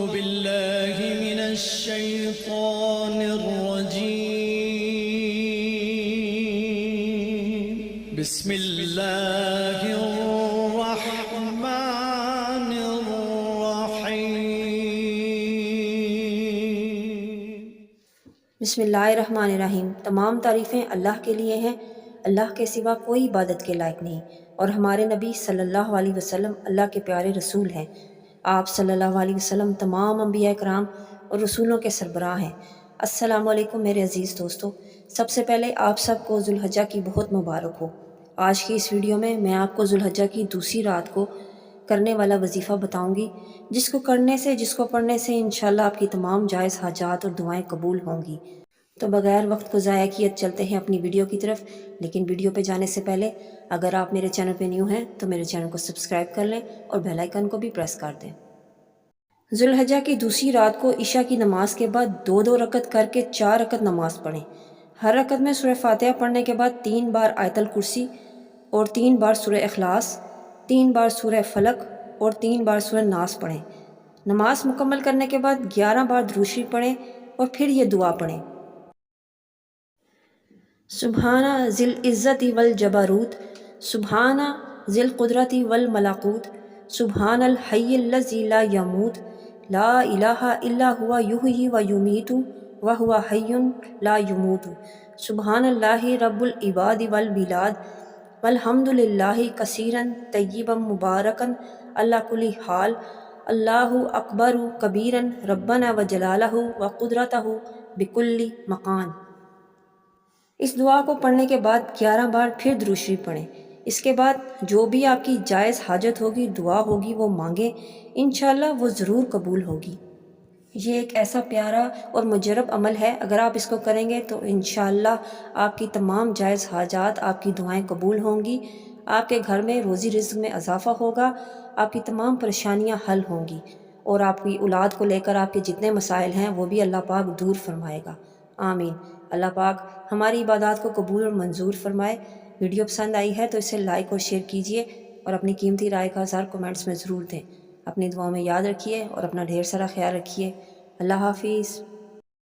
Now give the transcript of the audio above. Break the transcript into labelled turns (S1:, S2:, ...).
S1: بالله من الشيطان الرجيم بسم الله الرحمن الرحيم
S2: بسم اللہ الرحمن الرحیم۔ تمام تعریفیں اللہ کے لیے ہیں، اللہ کے سوا کوئی عبادت کے لائق نہیں، اور ہمارے نبی صلی اللہ علیہ وسلم اللہ کے پیارے رسول ہیں۔ آپ صلی اللہ علیہ وسلم تمام انبیاء کرام اور رسولوں کے سربراہ ہیں۔ السلام علیکم میرے عزیز دوستو، سب سے پہلے آپ سب کو ذوالحجہ کی بہت مبارک ہو۔ آج کی اس ویڈیو میں آپ کو ذوالحجہ کی دوسری رات کو کرنے والا وظیفہ بتاؤں گی، جس کو پڑھنے سے انشاءاللہ آپ کی تمام جائز حاجات اور دعائیں قبول ہوں گی۔ تو بغیر وقت کو ضائع کیے چلتے ہیں اپنی ویڈیو کی طرف، لیکن ویڈیو پہ جانے سے پہلے اگر آپ میرے چینل پہ نیو ہیں تو میرے چینل کو سبسکرائب کر لیں اور بیل آئیکن کو بھی پریس کر دیں۔ ذوالحجہ کی دوسری رات کو عشاء کی نماز کے بعد 2 رکعت کر کے 4 رکعت نماز پڑھیں۔ ہر رکعت میں سورہ فاتحہ پڑھنے کے بعد 3 بار آیت الکرسی اور 3 بار سورہ اخلاص، 3 بار سورہ فلق اور 3 بار سورہ ناس پڑھیں۔ نماز مکمل کرنے کے بعد 11 بار درود شریف پڑھیں اور پھر یہ دعا پڑھیں: سبحان ذی العزت والجبروت، سبحان ذی القدرت والملکوت، سبحان الحی الذی لا یموت، لا الہ الا ہوا یحیی و یمیت وہو حی لا یموت، سبحان اللہ رب العباد والبلاد، والحمد للہ کثیرا طیبا مبارکا علی کل حال، اللہ اکبر کبیرا ربنا وجلالہ وقدرتہ بکل مکان۔ اس دعا کو پڑھنے کے بعد 11 بار پھر درود شریف پڑھیں۔ اس کے بعد جو بھی آپ کی جائز حاجت ہوگی، دعا ہوگی، وہ مانگیں، انشاءاللہ وہ ضرور قبول ہوگی۔ یہ ایک ایسا پیارا اور مجرب عمل ہے، اگر آپ اس کو کریں گے تو انشاءاللہ آپ کی تمام جائز حاجات، آپ کی دعائیں قبول ہوں گی، آپ کے گھر میں روزی رزق میں اضافہ ہوگا، آپ کی تمام پریشانیاں حل ہوں گی، اور آپ کی اولاد کو لے کر آپ کے جتنے مسائل ہیں وہ بھی اللہ پاک دور فرمائے گا۔ آمین۔ اللہ پاک ہماری عبادات کو قبول اور منظور فرمائے۔ ویڈیو پسند آئی ہے تو اسے لائک اور شیئر کیجیے، اور اپنی قیمتی رائے کا اظہار کومنٹس میں ضرور دیں۔ اپنی دعاؤں میں یاد رکھیے اور اپنا ڈھیر سارا خیال رکھیے۔ اللہ حافظ۔